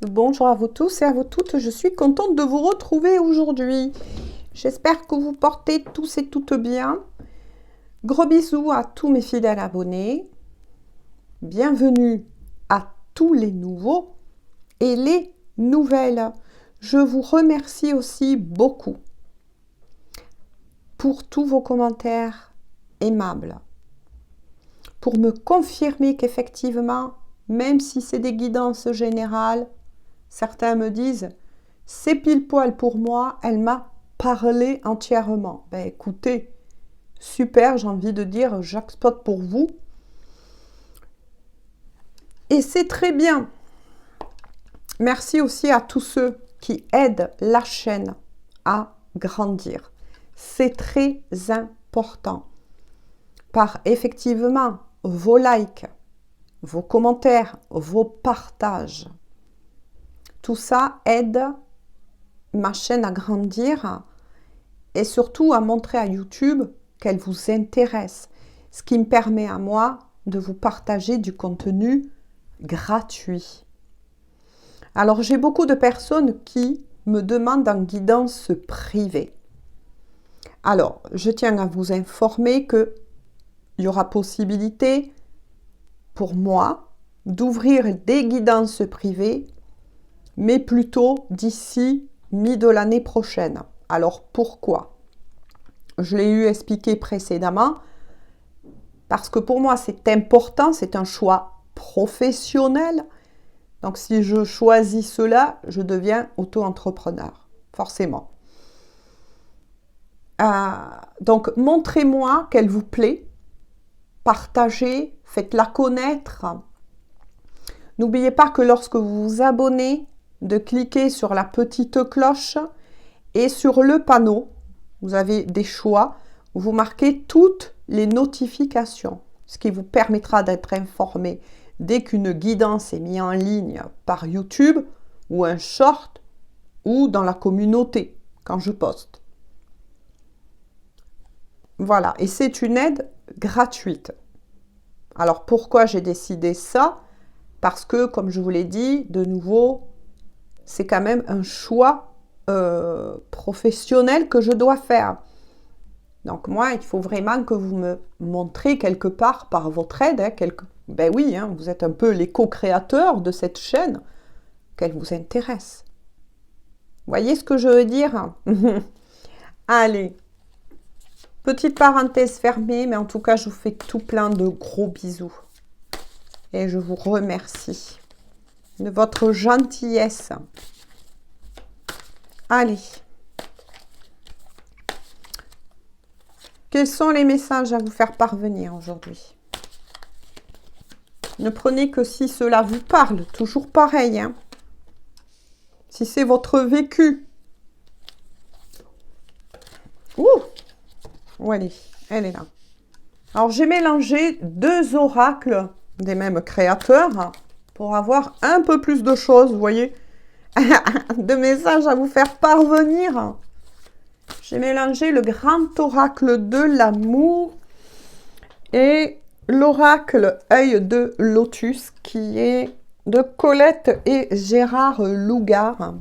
Bonjour à vous tous et à vous toutes, je suis contente de vous retrouver aujourd'hui. J'espère que vous portez tous et toutes bien. Gros bisous à tous mes fidèles abonnés. Bienvenue à tous les nouveaux et les nouvelles. Je vous remercie aussi beaucoup pour tous vos commentaires aimables, pour me confirmer qu'effectivement, même si c'est des guidances générales, certains me disent, c'est pile poil pour moi, elle m'a parlé entièrement. Ben écoutez, super, j'ai envie de dire, jackpot pour vous. Et c'est très bien. Merci aussi à tous ceux qui aident la chaîne à grandir. C'est très important. Par effectivement vos likes, vos commentaires, vos partages. Tout ça aide ma chaîne à grandir et surtout à montrer à YouTube qu'elle vous intéresse. Ce qui me permet à moi de vous partager du contenu gratuit. Alors j'ai beaucoup de personnes qui me demandent en guidance privée. Alors je tiens à vous informer qu'il y aura possibilité pour moi d'ouvrir des guidances privées, mais plutôt d'ici mi de l'année prochaine. Alors pourquoi? Je l'ai eu expliqué précédemment, parce que pour moi c'est important, c'est un choix professionnel. Donc si je choisis cela, je deviens auto-entrepreneur, forcément. Donc montrez-moi qu'elle vous plaît, partagez, faites-la connaître. N'oubliez pas que lorsque vous vous abonnez, de cliquer sur la petite cloche et sur le panneau, vous avez des choix où vous marquez toutes les notifications, ce qui vous permettra d'être informé dès qu'une guidance est mise en ligne par YouTube ou un short ou dans la communauté quand je poste. Voilà, et c'est une aide gratuite. Alors pourquoi j'ai décidé ça? Parce que, comme je vous l'ai dit, de nouveau, c'est quand même un choix professionnel que je dois faire. Donc moi, il faut vraiment que vous me montrez quelque part par votre aide, ben oui, hein, vous êtes un peu les co-créateurs de cette chaîne, qu'elle vous intéresse. Voyez ce que je veux dire? Allez, petite parenthèse fermée, mais en tout cas, je vous fais tout plein de gros bisous. Et je vous remercie de votre gentillesse. Allez. Quels sont les messages à vous faire parvenir aujourd'hui? Ne prenez que si cela vous parle, toujours pareil. Hein, si c'est votre vécu. Ouh, où elle est? Elle est là. Alors j'ai mélangé deux oracles des mêmes créateurs pour avoir un peu plus de choses, vous voyez, de messages à vous faire parvenir. J'ai mélangé le grand oracle de l'amour et l'oracle œil de lotus qui est de Colette et Gérard Lougard.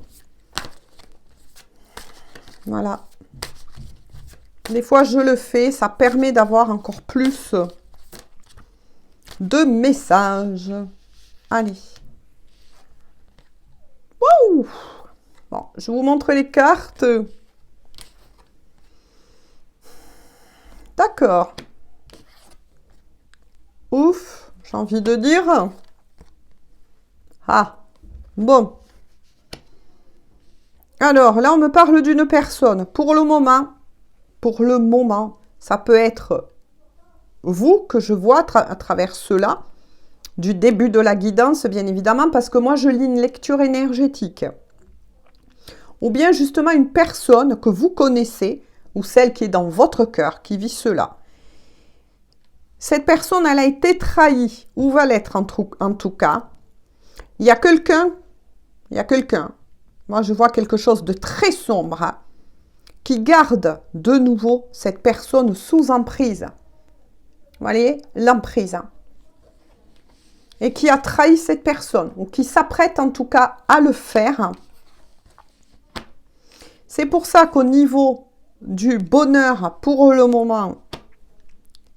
Voilà. Des fois je le fais, ça permet d'avoir encore plus de messages. Allez. Wouh! Bon, je vous montre les cartes. D'accord. Ouf, j'ai envie de dire. Ah, bon. Alors, là, on me parle d'une personne. Pour le moment, ça peut être vous que je vois à travers cela, du début de la guidance, bien évidemment, parce que moi, je lis une lecture énergétique. Ou bien, justement, une personne que vous connaissez, ou celle qui est dans votre cœur, qui vit cela. Cette personne, elle a été trahie, ou va l'être en tout cas. Il y a quelqu'un, moi je vois quelque chose de très sombre, hein, qui garde de nouveau cette personne sous emprise. Vous voyez, l'emprise. Hein. et qui a trahi cette personne, ou qui s'apprête en tout cas à le faire. C'est pour ça qu'au niveau du bonheur, pour le moment,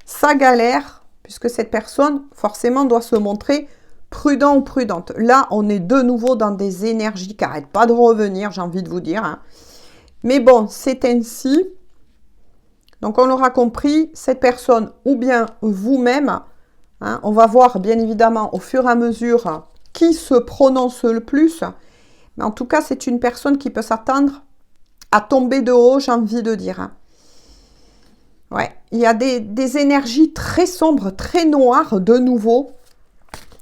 ça galère, puisque cette personne, forcément, doit se montrer prudent ou prudente. Là, on est de nouveau dans des énergies qui n'arrêtent pas de revenir, j'ai envie de vous dire. Mais bon, c'est ainsi. Donc, on l'aura compris, cette personne, ou bien vous-même, on va voir, bien évidemment, au fur et à mesure, qui se prononce le plus. Mais en tout cas, c'est une personne qui peut s'attendre à tomber de haut, j'ai envie de dire. Ouais, il y a des énergies très sombres, très noires, de nouveau,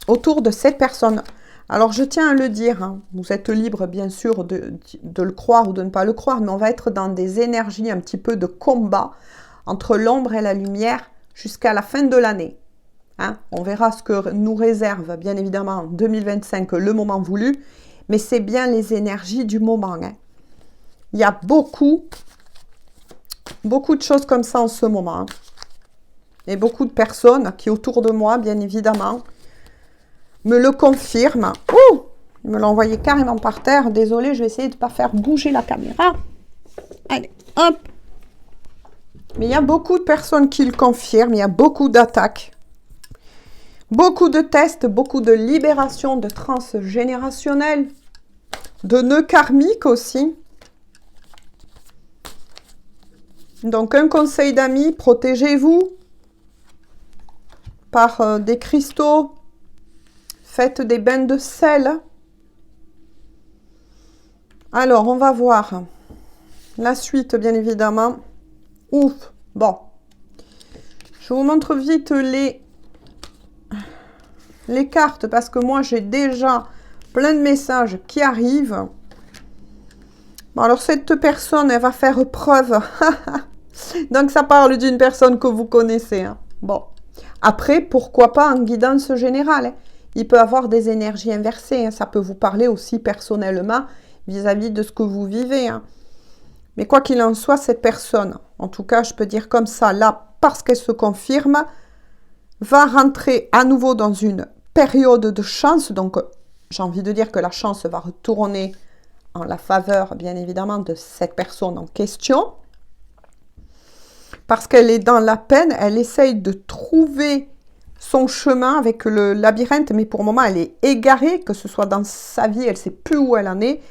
autour de cette personne. Alors, je tiens à le dire, vous êtes libre, bien sûr, de le croire ou de ne pas le croire, mais on va être dans des énergies un petit peu de combat entre l'ombre et la lumière jusqu'à la fin de l'année. On verra ce que nous réserve, bien évidemment, en 2025, le moment voulu, mais c'est bien les énergies du moment. Il y a beaucoup de choses comme ça en ce moment. Et beaucoup de personnes qui, autour de moi, bien évidemment, me le confirment. Ouh, ils me l'ont envoyé carrément par terre. Désolée, je vais essayer de ne pas faire bouger la caméra. Allez, hop. Mais il y a beaucoup de personnes qui le confirment. Il y a beaucoup d'attaques. Beaucoup de tests, beaucoup de libération de transgénérationnel, de nœuds karmiques aussi. Donc, un conseil d'amis, protégez-vous par des cristaux. Faites des bains de sel. Alors, on va voir la suite, bien évidemment. Ouf, bon. Je vous montre vite les cartes parce que moi, j'ai déjà plein de messages qui arrivent. Bon, alors, cette personne, elle va faire preuve. Donc, ça parle d'une personne que vous connaissez. Bon. Après, pourquoi pas en guidance générale. Il peut avoir des énergies inversées. Ça peut vous parler aussi personnellement vis-à-vis de ce que vous vivez. Mais quoi qu'il en soit, cette personne, en tout cas, je peux dire comme ça, là, parce qu'elle se confirme, va rentrer à nouveau dans une période de chance. Donc, j'ai envie de dire que la chance va retourner en la faveur, bien évidemment, de cette personne en question. Parce qu'elle est dans la peine, elle essaye de trouver son chemin avec le labyrinthe, mais pour le moment, elle est égarée, que ce soit dans sa vie, elle ne sait plus où elle en est,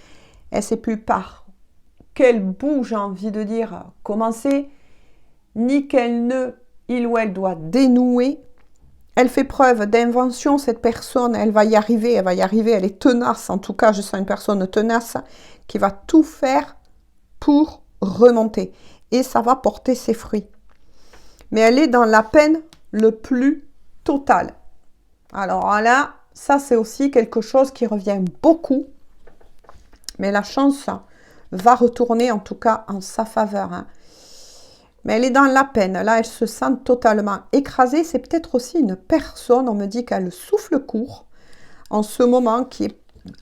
elle ne sait plus par quel bout, j'ai envie de dire, commencer, ni quel nœud il ou elle doit dénouer. Elle fait preuve d'invention, cette personne, elle va y arriver, elle est tenace, en tout cas, je sens une personne tenace qui va tout faire pour remonter. Et ça va porter ses fruits. Mais elle est dans la peine le plus totale. Alors là, ça c'est aussi quelque chose qui revient beaucoup. Mais la chance va retourner en tout cas en sa faveur. Mais elle est dans la peine. Là, elle se sent totalement écrasée. C'est peut-être aussi une personne, on me dit qu'elle souffle court en ce moment, qui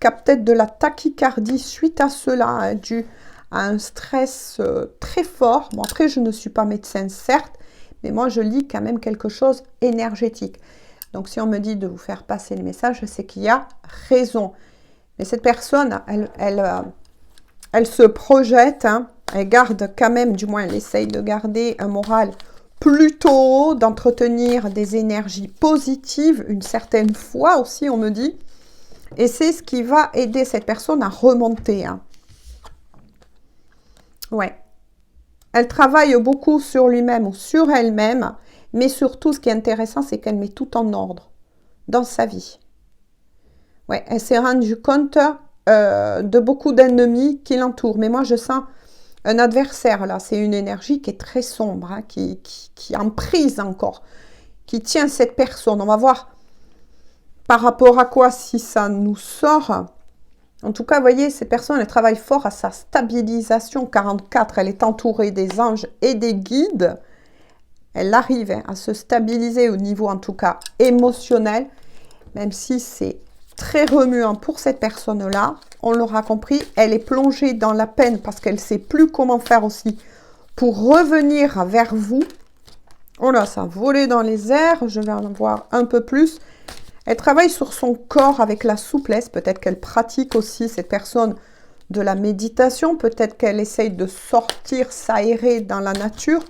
a peut-être de la tachycardie suite à cela, dû à un stress très fort. Bon, après, je ne suis pas médecin, certes, mais moi, je lis quand même quelque chose énergétique. Donc, si on me dit de vous faire passer le message, c'est qu'il y a raison. Mais cette personne, elle se projette, elle garde quand même, du moins, elle essaye de garder un moral plutôt haut, d'entretenir des énergies positives, une certaine foi aussi, on me dit. Et c'est ce qui va aider cette personne à remonter. Ouais. Elle travaille beaucoup sur lui-même ou sur elle-même, mais surtout, ce qui est intéressant, c'est qu'elle met tout en ordre dans sa vie. Ouais, elle s'est rendue compte de beaucoup d'ennemis qui l'entourent. Mais moi, je sens un adversaire, là. C'est une énergie qui est très sombre, qui emprise encore, qui tient cette personne. On va voir par rapport à quoi, si ça nous sort. En tout cas, vous voyez, cette personne, elle travaille fort à sa stabilisation. 44, elle est entourée des anges et des guides. Elle arrive à se stabiliser au niveau, en tout cas, émotionnel, même si c'est très remuant pour cette personne-là. On l'aura compris, elle est plongée dans la peine parce qu'elle ne sait plus comment faire aussi pour revenir vers vous. Oh là, ça a volé dans les airs. Je vais en voir un peu plus. Elle travaille sur son corps avec la souplesse. Peut-être qu'elle pratique aussi, cette personne, de la méditation. Peut-être qu'elle essaye de sortir, s'aérer dans la nature.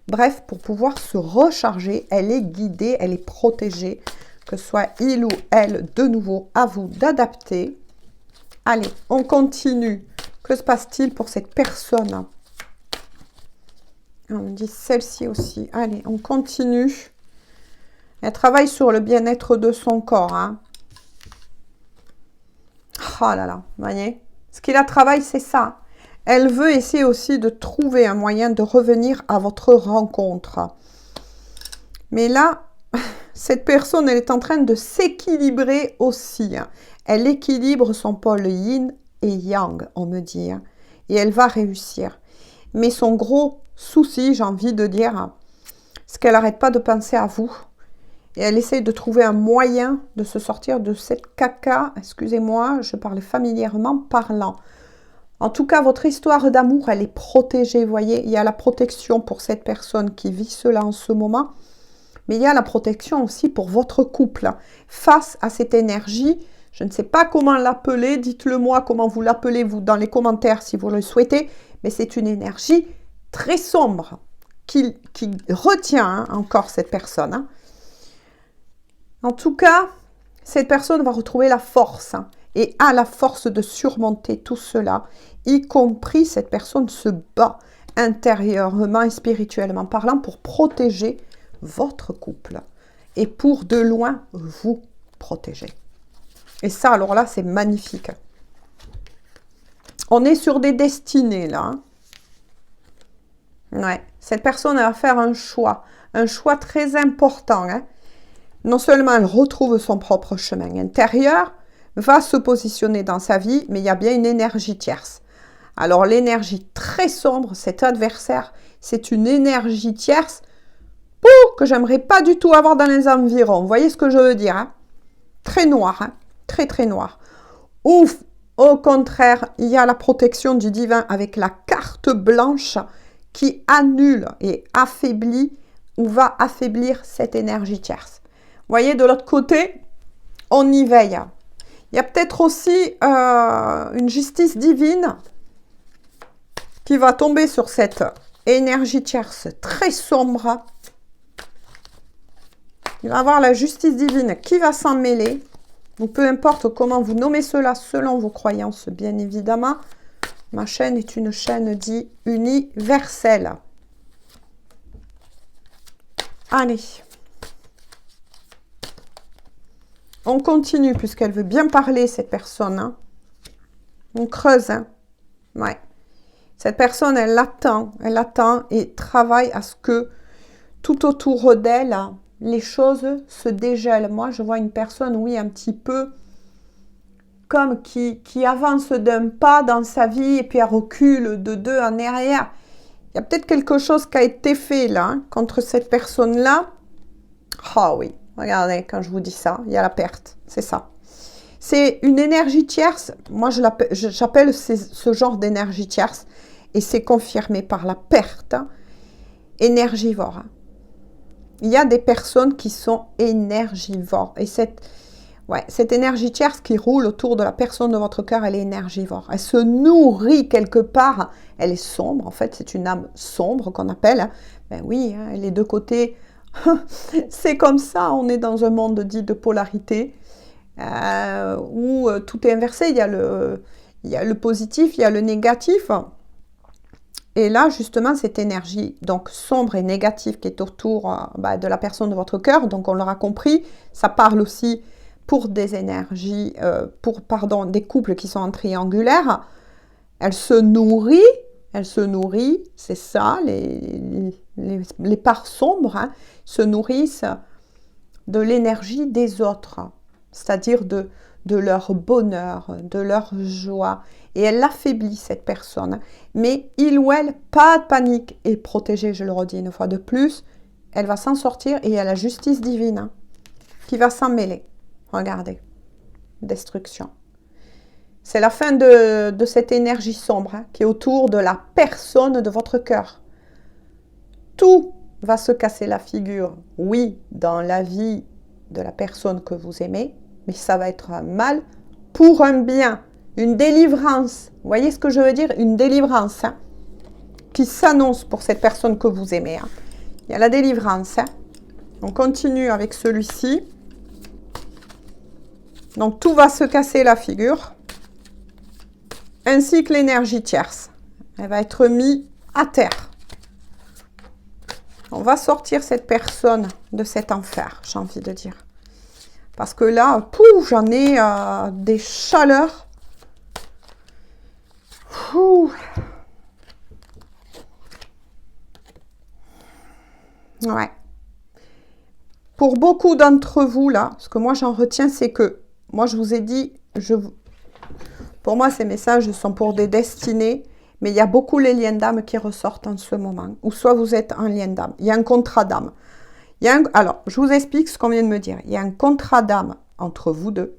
Bref, pour pouvoir se recharger, elle est guidée, elle est protégée. Que ce soit il ou elle, de nouveau, à vous d'adapter. Allez, on continue. Que se passe-t-il pour cette personne? On me dit celle-ci aussi. Allez, on continue. Elle travaille sur le bien-être de son corps. Hein. Oh là là, vous voyez? Ce qui la travaille, c'est ça. Elle veut essayer aussi de trouver un moyen de revenir à votre rencontre. Mais là, cette personne, elle est en train de s'équilibrer aussi. Hein. Elle équilibre son pôle yin et yang, on me dit. Hein. Et elle va réussir. Mais son gros souci, j'ai envie de dire, c'est qu'elle n'arrête pas de penser à vous. Et elle essaie de trouver un moyen de se sortir de cette caca. Excusez-moi, je parle familièrement parlant. En tout cas, votre histoire d'amour, elle est protégée, vous voyez. Il y a la protection pour cette personne qui vit cela en ce moment. Mais il y a la protection aussi pour votre couple. Face à cette énergie, je ne sais pas comment l'appeler. Dites-le moi comment vous l'appelez, vous, dans les commentaires si vous le souhaitez. Mais c'est une énergie très sombre qui retient encore cette personne. Hein. En tout cas, cette personne va retrouver la force et a la force de surmonter tout cela, y compris cette personne se bat intérieurement et spirituellement parlant pour protéger votre couple et pour de loin vous protéger. Et ça, alors là, c'est magnifique. On est sur des destinées là. Hein. Ouais, cette personne va faire un choix très important. Hein. Non seulement elle retrouve son propre chemin intérieur, va se positionner dans sa vie, mais il y a bien une énergie tierce. Alors l'énergie très sombre, cet adversaire, c'est une énergie tierce que j'aimerais pas du tout avoir dans les environs. Vous voyez ce que je veux dire? Hein? Très noir, hein? Très très noir. Ouf, au contraire, il y a la protection du divin avec la carte blanche qui annule et affaiblit ou va affaiblir cette énergie tierce. Vous voyez, de l'autre côté, on y veille. Il y a peut-être aussi une justice divine qui va tomber sur cette énergie tierce très sombre. Il va y avoir la justice divine qui va s'en mêler. Donc, peu importe comment vous nommez cela selon vos croyances, bien évidemment. Ma chaîne est une chaîne dite universelle. Allez. On continue, puisqu'elle veut bien parler, cette personne. Hein. On creuse. Hein. Ouais. Cette personne, elle attend et travaille à ce que tout autour d'elle, les choses se dégèlent. Moi, je vois une personne, oui, un petit peu comme qui avance d'un pas dans sa vie et puis elle recule de deux en arrière. Il y a peut-être quelque chose qui a été fait là, hein, contre cette personne-là. Ah oui. Regardez, quand je vous dis ça, il y a la perte. C'est ça. C'est une énergie tierce. Moi, j'appelle ce genre d'énergie tierce. Et c'est confirmé par la perte énergivore. Il y a des personnes qui sont énergivores. Et cette énergie tierce qui roule autour de la personne de votre cœur, elle est énergivore. Elle se nourrit quelque part. Elle est sombre. En fait, c'est une âme sombre qu'on appelle. Ben oui, hein, les deux côtés... C'est comme ça, on est dans un monde dit de polarité où tout est inversé, il y a le positif, il y a le négatif. Et là, justement, cette énergie donc sombre et négative qui est autour de la personne de votre cœur, donc on l'aura compris, ça parle aussi pour des énergies, des couples qui sont en triangulaire. Elle se nourrit, c'est ça, les parts sombres, hein, se nourrissent de l'énergie des autres, c'est-à-dire de leur bonheur, de leur joie. Et elle affaiblit cette personne. Mais il ou elle, pas de panique, est protégée, je le redis une fois de plus. Elle va s'en sortir et il y a la justice divine hein, qui va s'en mêler. Regardez, destruction. C'est la fin de cette énergie sombre hein, qui est autour de la personne de votre cœur. Tout va se casser la figure. Oui, dans la vie de la personne que vous aimez, mais ça va être un mal pour un bien, une délivrance. Vous voyez ce que je veux dire? Une délivrance hein, qui s'annonce pour cette personne que vous aimez. Hein. Il y a la délivrance. Hein. On continue avec celui-ci. Donc, tout va se casser la figure, ainsi que l'énergie tierce. Elle va être mise à terre. On va sortir cette personne de cet enfer, j'ai envie de dire. Parce que là, pouf, j'en ai des chaleurs. Pouf. Ouais. Pour beaucoup d'entre vous, là, ce que moi j'en retiens, c'est que, moi je vous ai dit, pour moi ces messages sont pour des destinées, mais il y a beaucoup les liens d'âme qui ressortent en ce moment. Ou soit vous êtes un lien d'âme, il y a un contrat d'âme. Alors, je vous explique ce qu'on vient de me dire. Il y a un contrat d'âme entre vous deux,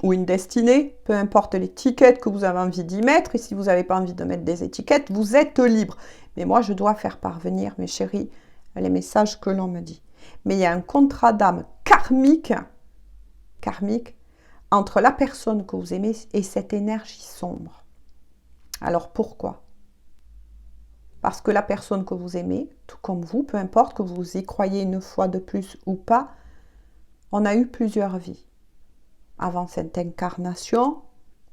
ou une destinée, peu importe l'étiquette que vous avez envie d'y mettre, et si vous n'avez pas envie de mettre des étiquettes, vous êtes libre. Mais moi, je dois faire parvenir, mes chéris, les messages que l'on me dit. Mais il y a un contrat d'âme karmique, entre la personne que vous aimez et cette énergie sombre. Alors, pourquoi ? Parce que la personne que vous aimez, tout comme vous, peu importe que vous y croyez une fois de plus ou pas, on a eu plusieurs vies. Avant cette incarnation,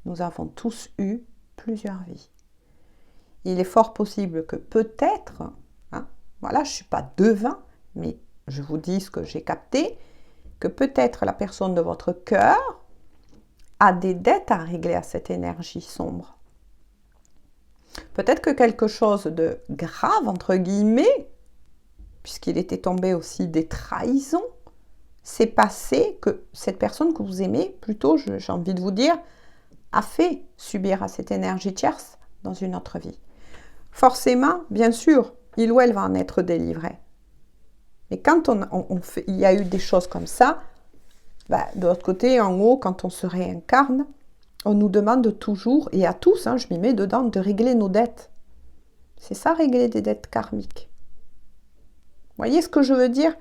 nous avons tous eu plusieurs vies. Il est fort possible que peut-être, hein, voilà, je ne suis pas devin, mais je vous dis ce que j'ai capté, que peut-être la personne de votre cœur a des dettes à régler à cette énergie sombre. Peut-être que quelque chose de grave, entre guillemets, puisqu'il était tombé aussi des trahisons, s'est passé que cette personne que vous aimez, plutôt, j'ai envie de vous dire, a fait subir à cette énergie tierce dans une autre vie. Forcément, bien sûr, il ou elle va en être délivré. Mais quand il y a eu des choses comme ça, de l'autre côté, en haut, quand on se réincarne, on nous demande toujours, et à tous, hein, je m'y mets dedans, de régler nos dettes. C'est ça, régler des dettes karmiques. Vous voyez ce que je veux dire?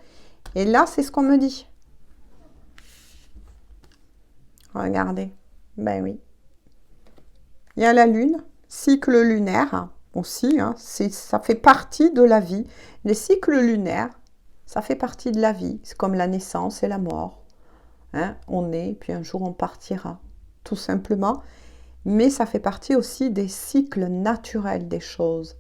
Et là, c'est ce qu'on me dit. Regardez. Ben oui. Il y a la lune, cycle lunaire aussi, hein, ça fait partie de la vie. Les cycles lunaires, ça fait partie de la vie. C'est comme la naissance et la mort. Hein, on est, puis un jour on partira. Tout simplement, mais ça fait partie aussi des cycles naturels des choses.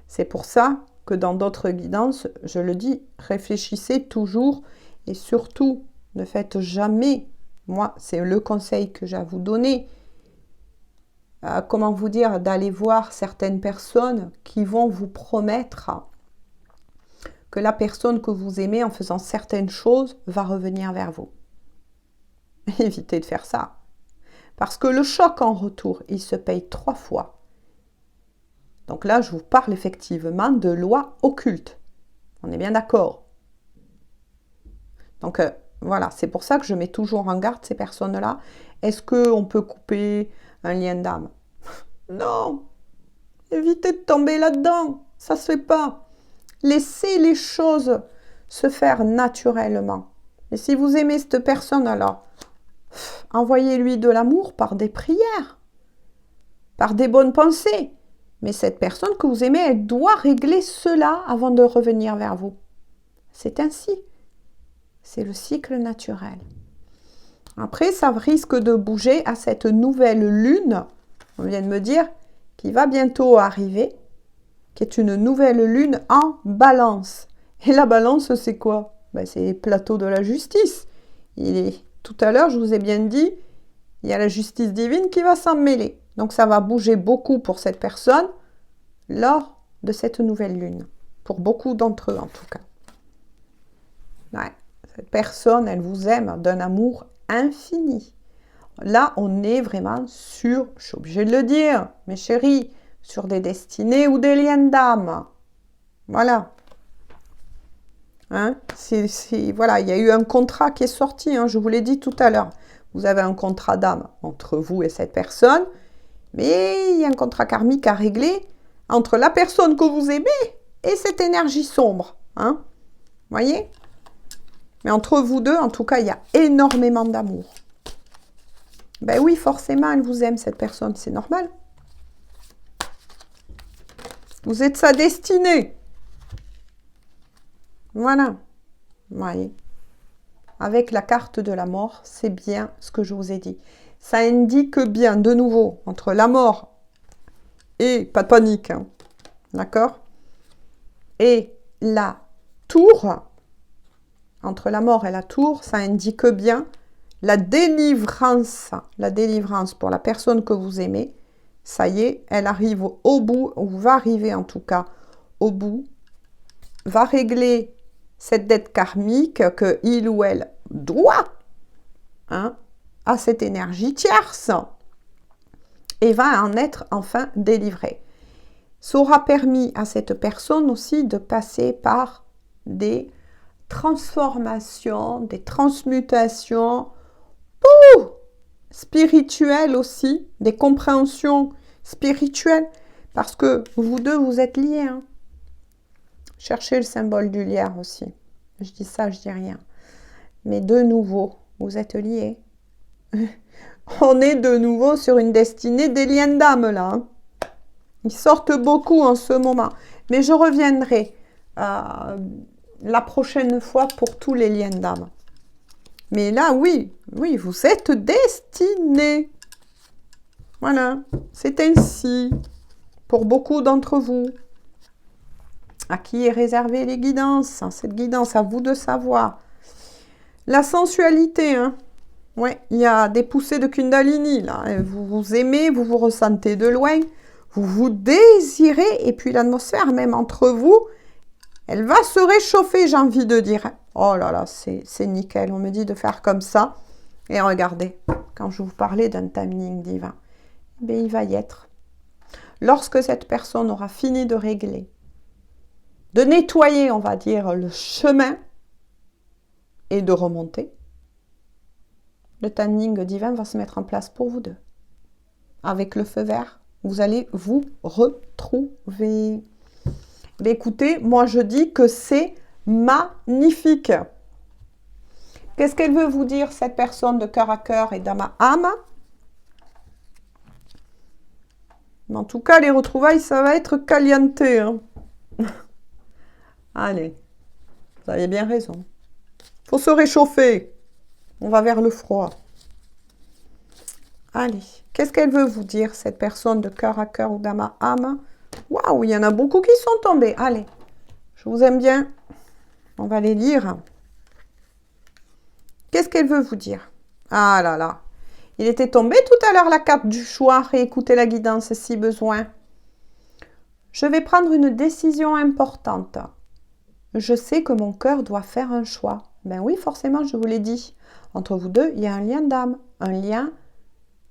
C'est pour ça que dans d'autres guidances, je le dis, réfléchissez toujours et surtout, ne faites jamais, moi c'est le conseil que j'ai à vous donner, comment vous dire, d'aller voir certaines personnes qui vont vous promettre que la personne que vous aimez en faisant certaines choses va revenir vers vous. Évitez de faire ça. Parce que le choc en retour, il se paye 3 fois. Donc là, je vous parle effectivement de lois occultes. On est bien d'accord. Donc voilà, c'est pour ça que je mets toujours en garde ces personnes-là. Est-ce qu'on peut couper un lien d'âme? Non. Évitez de tomber là-dedans. Ça ne se fait pas. Laissez les choses se faire naturellement. Et si vous aimez cette personne, alors envoyez-lui de l'amour par des prières, par des bonnes pensées. Mais cette personne que vous aimez, elle doit régler cela avant de revenir vers vous. C'est ainsi. C'est le cycle naturel. Après, ça risque de bouger à cette nouvelle lune, on vient de me dire, qui va bientôt arriver, qui est une nouvelle lune en balance. Et la balance, c'est quoi? C'est les plateaux de la justice. Tout à l'heure, je vous ai bien dit, il y a la justice divine qui va s'en mêler. Donc, ça va bouger beaucoup pour cette personne lors de cette nouvelle lune. Pour beaucoup d'entre eux, en tout cas. Ouais. Cette personne, elle vous aime d'un amour infini. Là, on est vraiment sur, je suis obligée de le dire, mes chéris, sur des destinées ou des liens d'âme. Voilà. Hein, voilà, il y a eu un contrat qui est sorti, hein, je vous l'ai dit tout à l'heure. Vous avez un contrat d'âme entre vous et cette personne, mais il y a un contrat karmique à régler entre la personne que vous aimez et cette énergie sombre. Hein, voyez? Mais entre vous deux, en tout cas, il y a énormément d'amour. Ben oui, forcément, elle vous aime, cette personne. C'est normal. Vous êtes sa destinée. Voilà. Vous voyez. Avec la carte de la mort, c'est bien ce que je vous ai dit. Ça indique bien, de nouveau, entre la mort et, pas de panique, hein, d'accord, et la tour, entre la mort et la tour, ça indique bien la délivrance pour la personne que vous aimez. Ça y est, elle arrive au bout, ou va arriver en tout cas au bout, va régler cette dette karmique que il ou elle doit, hein, à cette énergie tierce, et va en être enfin délivré. Ça aura permis à cette personne aussi de passer par des transformations, des transmutations spirituelles aussi, des compréhensions spirituelles, parce que vous deux, vous êtes liés. Hein. Cherchez le symbole du lierre aussi. Je dis ça, je dis rien. Mais de nouveau, vous êtes liés. On est de nouveau sur une destinée des liens d'âme, là. Hein. Ils sortent beaucoup en ce moment. Mais je reviendrai la prochaine fois pour tous les liens d'âme. Mais là, oui, vous êtes destinés. Voilà, c'est ainsi pour beaucoup d'entre vous. À qui est réservée les guidances? Cette guidance, à vous de savoir. La sensualité, hein. Ouais, il y a des poussées de Kundalini, là. Vous vous aimez, vous vous ressentez de loin, vous vous désirez, et puis l'atmosphère, même entre vous, elle va se réchauffer, j'ai envie de dire. Oh là là, c'est nickel. On me dit de faire comme ça. Et regardez, quand je vous parlais d'un timing divin, ben, il va y être. Lorsque cette personne aura fini de régler, de nettoyer, on va dire, le chemin et de remonter, le timing divin va se mettre en place pour vous deux. Avec le feu vert, vous allez vous retrouver. Mais écoutez, moi je dis que c'est magnifique. Qu'est-ce qu'elle veut vous dire, cette personne de cœur à cœur et d'âme à âme? Mais en tout cas, les retrouvailles, ça va être caliente. Hein. Allez, vous avez bien raison. Faut se réchauffer. On va vers le froid. Allez, qu'est-ce qu'elle veut vous dire, cette personne de cœur à cœur ou d'âme à âme? Waouh, il y en a beaucoup qui sont tombés. Allez, je vous aime bien. On va les lire. Qu'est-ce qu'elle veut vous dire? Ah là là. Il était tombé tout à l'heure la carte du choix. Réécoutez la guidance si besoin. Je vais prendre une décision importante. Je sais que mon cœur doit faire un choix. Ben oui, forcément, je vous l'ai dit. Entre vous deux, il y a un lien d'âme. Un lien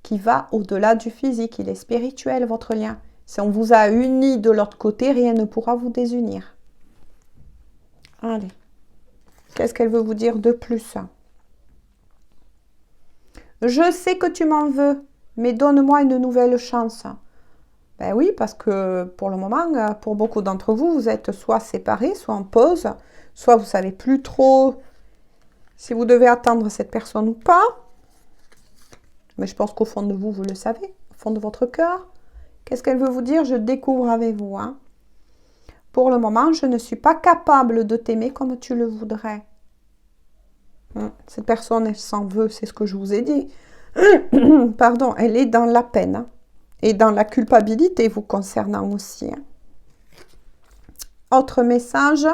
qui va au-delà du physique. Il est spirituel, votre lien. Si on vous a unis de l'autre côté, rien ne pourra vous désunir. Allez. Qu'est-ce qu'elle veut vous dire de plus? Je sais que tu m'en veux, mais donne-moi une nouvelle chance. Ben oui, parce que pour le moment, pour beaucoup d'entre vous, vous êtes soit séparés, soit en pause, soit vous ne savez plus trop si vous devez attendre cette personne ou pas. Mais je pense qu'au fond de vous, vous le savez, au fond de votre cœur. Qu'est-ce qu'elle veut vous dire? Je découvre avec vous. Hein. Pour le moment, je ne suis pas capable de t'aimer comme tu le voudrais. Cette personne, elle s'en veut, c'est ce que je vous ai dit. Pardon, elle est dans la peine hein, et dans la culpabilité vous concernant aussi. Hein. Autre message.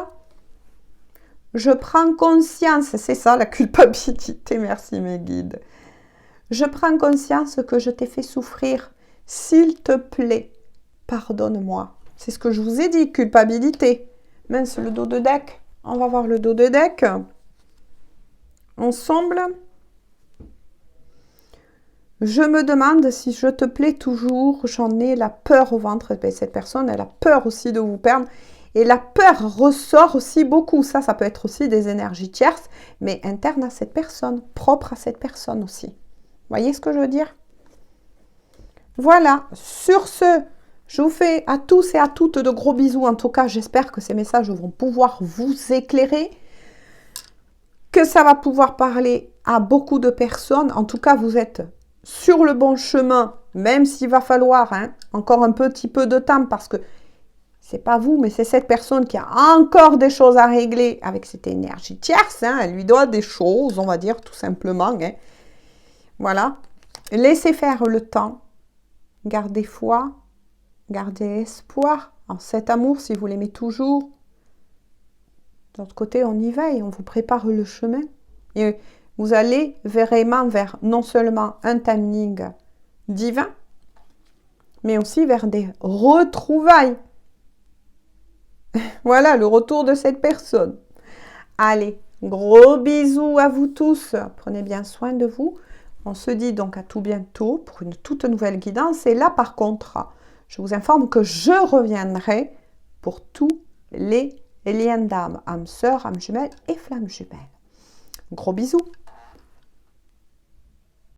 Je prends conscience, c'est ça la culpabilité, merci mes guides. Je prends conscience que je t'ai fait souffrir. S'il te plaît, pardonne-moi. C'est ce que je vous ai dit, culpabilité. Mince, le dos de deck. On va voir le dos de deck. Ensemble. Je me demande si je te plais toujours. J'en ai la peur au ventre. Ben, cette personne, elle a peur aussi de vous perdre. Et la peur ressort aussi beaucoup. Ça peut être aussi des énergies tierces, mais internes à cette personne, propres à cette personne aussi. Vous voyez ce que je veux dire? Voilà. Sur ce, je vous fais à tous et à toutes de gros bisous. En tout cas, j'espère que ces messages vont pouvoir vous éclairer. que ça va pouvoir parler à beaucoup de personnes. En tout cas, vous êtes sur le bon chemin, même s'il va falloir encore un petit peu de temps parce que c'est pas vous, mais c'est cette personne qui a encore des choses à régler avec cette énergie tierce. Elle lui doit des choses, on va dire, tout simplement. Voilà. Laissez faire le temps. Gardez foi. Gardez espoir en cet amour si vous l'aimez toujours. De l'autre côté, on y veille, on vous prépare le chemin. Et vous allez vraiment vers non seulement un timing divin, mais aussi vers des retrouvailles. Voilà, le retour de cette personne. Allez, gros bisous à vous tous. Prenez bien soin de vous. On se dit donc à tout bientôt pour une toute nouvelle guidance. Et là, par contre, je vous informe que je reviendrai pour tous les liens d'âme, âme sœur, âme jumelle et flamme jumelle. Gros bisous.